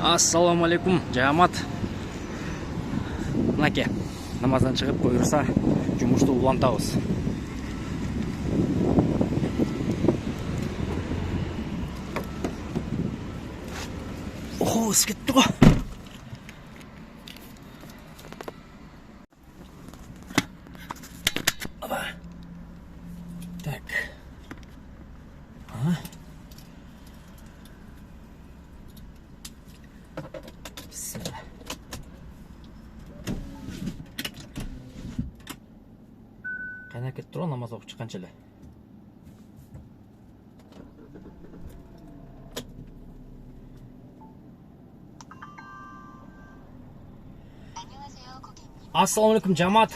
Ассаламу алейкум, жамат. Мынаке, намаздан шығып бұйырса, жұмышты улантабыз. О, кетті ғой. Так. Қайнап кетті тұр, намаз оқып шыққанша эле. Ассаламу алейкум, жамат.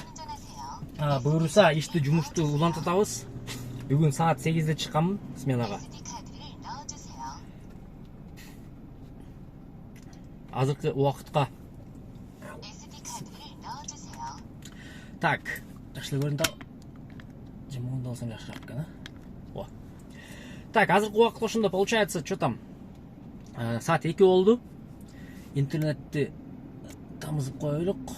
Бұйырса, ишти жұмышты улантатабыз. Бүгін саат 8-де шыққанмын сменаға. Азыркы уақытқа. Так, жақшылы көрінді. Жемонды алсам жақшырақ екен, а? Так, азыркы уақыт ошында получается, что там? Саат 2 болды. Интернетті тамызып қойылық.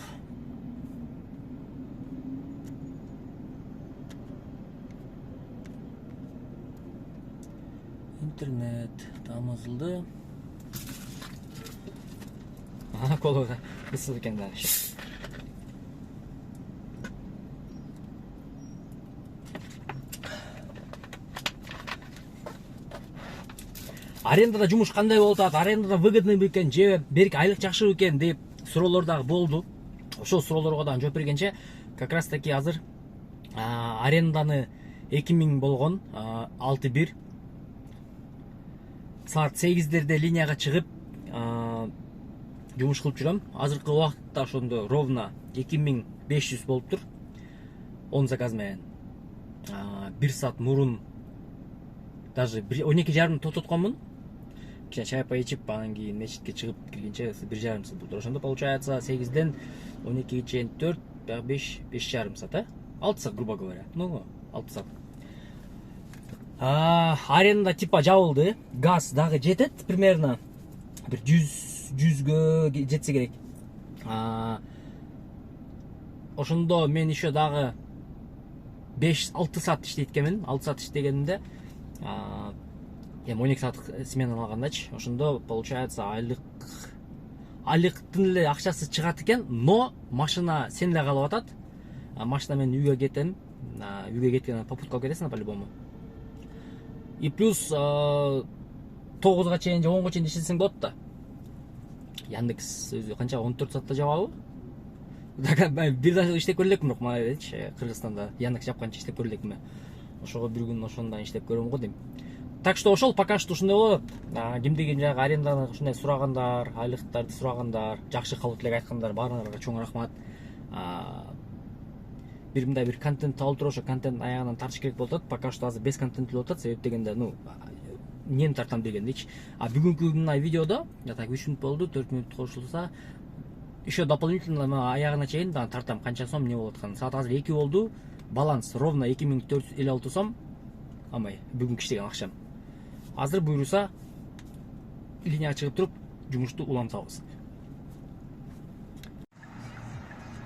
Интернет тамызылды. Қолыға ысыл екен дәл. Арендада жұмыш қандай болды, арендада выгодный екен, же берік айлық жақсы екен деп сұраулардағы болды. Ошол сұрауларға да жооп бергенше, как раз таки азыр аренданы 2000 болгон, 6-1 саат 8-дерде линияға шығып жұмыш қылып жүрөм. Азыркы уақытта ошондо ровно 2500 болуп тур. 10 заказ менен. 1 саат мурун даже 12:30 токтотконмун. Кичине чай пай ичип, анан кийин мечитке чыгып киргенче 1,5 саат болду. Ошондо получается 8-ден 12-ге чейин 4, 5, 5,5 саат, 6 саат, грубо говоря. Ну, 6 саат. Аренда типа жабылды. Газ дагы жетет примерно. Бир 100ге жетсе керек. Ошондо мен еще дагы 5-6 саат иштейткенмин. 6 саат иштегенимде 12 саат смена алгандачы. Ошондо получается айлыктын эле акчасы чыгат экен, но машина сен эле калып атат. Машина мен үйгө кетем. Үйгө кеткенден попуткага кетесиң по-любому. И плюс 9-га чейин же 10-га чейин иштесең болот да. Яндекс өзү канча 14 саатта жабабы? Бир да иштеп көрө элекмин, мына Кыргызстанда Яндекс жапканча иштеп көрө элекмин. Ошого бир күн ошондон иштеп көрөм го дейм. Так что ошол пока что ушундай болот. Кимдеген жагы аренданы ушундай сурагандар, айлыктарды сурагандар, жакшы кабыл тилек айткандар баарыңарга чоң рахмат. Бир мындай бир контент алып туруп, ошо контент аягынан тартыш керек болуп атат. Пока что азыр без контент болуп атат. Себеп дегенде, эмнени тартам дегендейчи. Бүгүнкү мына видеодо, так 3 мүнөт болду, 4 мүнөт кошулса, еще дополнительно аягына чейин тартам канча сом эмне болуп атканын. Саат азыр 2 болду. Баланс ровно 2456 сом. Амай, бүгүнкү иштеген акчам. Азыр буйруса линияга чыгып туруп жумушту улантабыз.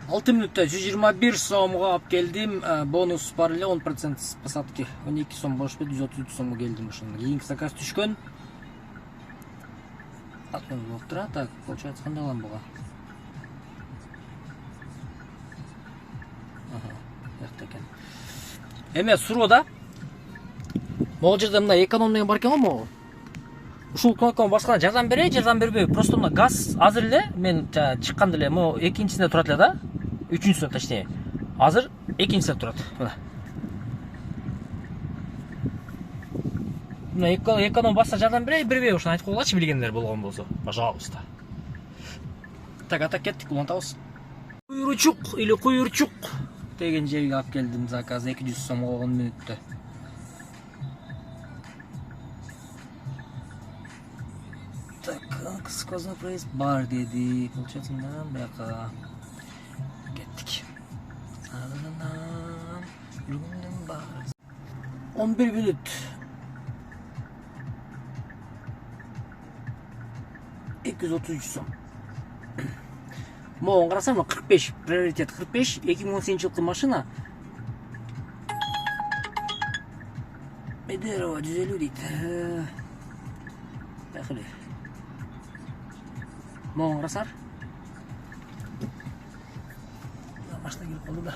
6 мүнөттө 121 сомго алып келдим. Бонус бар эле 10% посадки. 12 сом болуп 133 сомго келдим ошондо. Кийинки заказ түшкөн. Атман болуп тура. Так, получается кандай алам буга? Жакта экен. Эме суроода могу жерде мына эконом деген бар экен го могу. Ушул кнопканы басканда жардам береби, жардам бербейби? Просто мына газ азыр эле мен чыкканда эле могу экинчисинде турат эле да. Үчүнчүсүндө точнее. Азыр экинчисинде турат. Мына эконом басса жардам бербейби? Ошону айтып койгулачы билгендер болгон болсо. Пожалуйста. Так, ата кеттик, улантабыз. Куйручук или куйурчук деген жерге алып келдим заказ 200 сомго 10 мүнөттө. Так, сквозной проезд бар деди. Получается, мындан бияка кеттик. 11 мүнөт. 233 сом. Могон карасам 45, приоритет 45, 2018 жылкы машина. Бедерова 150 дейт. Бакылы. Могон карасар. Машина келип калды да.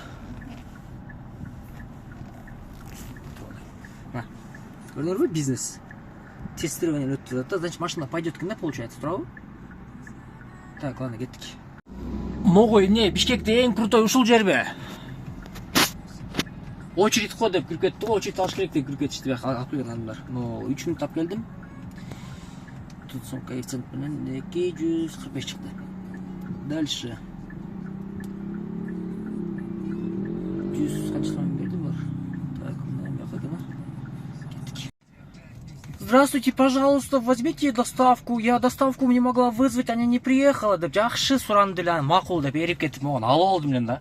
Көрдүңөрбү, бизнес. Тестирование өтүп жатат. Значит, машина пойдет экен да, получается, туурабы? Так, ладно, кеттик. Могой эмне, Бишкекте эң крутой ушул жерби? Очередь го деп кирип кетти го, очередь алыш керек деп кирип кетишти алып келген адамдар. Но 3 мүнөт алып келдим. Тут сон коэффициент менен 245 чыкты. Дальше. 100 канча сом берди бар. Так, мына бияка экен. Здравствуйте, пожалуйста, возьмите доставку. Я доставку не могла вызвать, она не приехала деп жакшы суранды эле, макул деп эрип кетип могон алып алдым эле да.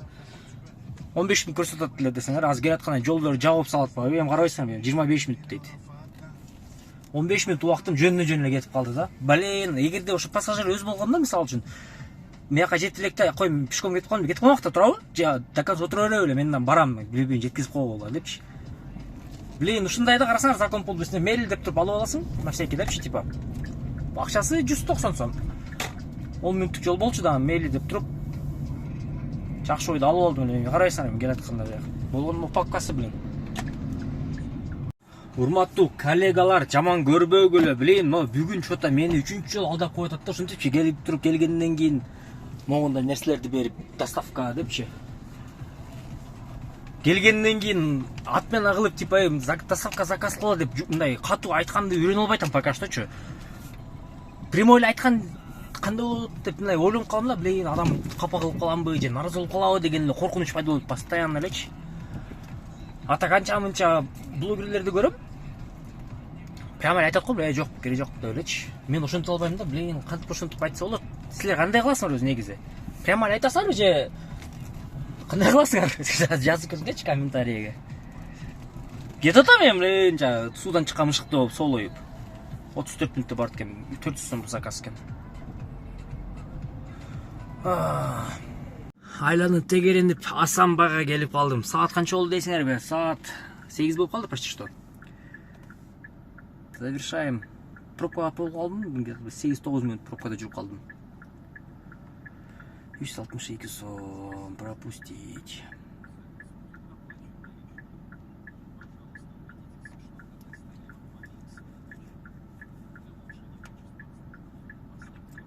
15 мүнөт көрсөтөт эле десеңер, азыр келатканда жолдор жабып салат ба? Эми карабайсыңарбы, 25 мүнөт дейт. 15 мүнөт убактым жөн эле кетип калды да. Блин, эгерде ошо пассажир өз болгондо, мисалы үчүн, мияка жетип электе, кой пешком кетип калдым, кетип калмакта туурабы? Же доказ отура бере эле, мен мындан барам, билбейм, жеткизип койгула депчи. Блин, ушундайда карасаңар, закон полдусуна мейл деп туруп алып аласың, на всякий депчи, типа. Акчасы 190 сом. 10 мүнөттүк жол болчу да, мейл деп туруп жакшы ойду алып алдым эле. Карайсыңар эми келатканда жак. Болгон упаковкасы билем. Урматтуу коллегалар, жаман көрбөгүлө, блин, но бүгүн чота мени 3-чү жолу алдап коюп атат да, ушинтипчи келип туруп келгенден кийин могундай нерселерди берип доставка депчи. Келгенден кийин ат менен агылып, типа, доставка заказ кыла деп мындай катуу айтканды үйрөнө албайтам пока шточу. Прямой эле айткан кандай болот деп мындай ойлонуп калдым да, блин, адам капа кылып каламбы же нааразы болуп калабы деген эле коркунуч пайда болот постоянно элечи. Ата канча-мынча блогерлерди көрөм. Прямо айтат го, жок, кереги жок деп элечи. Мен ошентип албайм да, блин, кантип ошентип айтса болот. Силер кандай кыласыңар өзү негизи? Прямо айтасыңарбы же кандай кыласыңар? Жазып көрсөңөрчү комментарийге. Кетип атам эми, суудан чыккан мышыкты болуп соолоюп. 34 мүнөттө барат экен, 400 сом заказ экен. Айланып тегеренип Асанбага келип калдым. Саат канча болду дейсиңерби? Саат 8 болуп калды почти что. Завершаем. Пробкага болуп калдым, 8-9 мүнөт пробкада жүрүп калдым. 162 сом пропустить.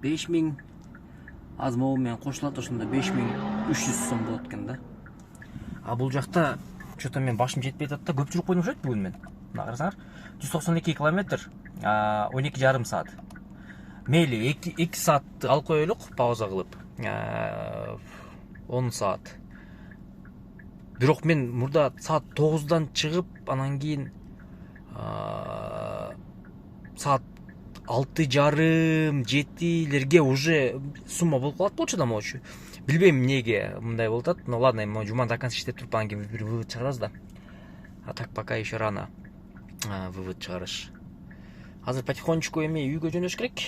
Беш миң аз могу менен кошулат, ошондо 5300 сом болот экен да. А бул жакта чөтө мен башым жетпей атат да, көп жүрүп койдум окшойт бүгүн мен. Мына карасаңар, 192 километр, 12,5 саат. Мейли 2 саат алып коелук, пауза кылып. 10 саат. Бирок мен мурда саат 9-дан чыгып, анан кийин саат 6,5-7 уже сумма болуп калат болчу да могучу. Билбейм эмнеге мындай болуп атат. Ну ладно, эми жумадан до конца иштеп туруп анан кийин бир вывод чыгарабыз да. А так пока еще рано вывод чыгарыш. Азыр потихонечку эми үйгө жөнөш керек.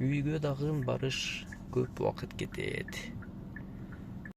Үйгө дагы барыш көп убакыт кетет.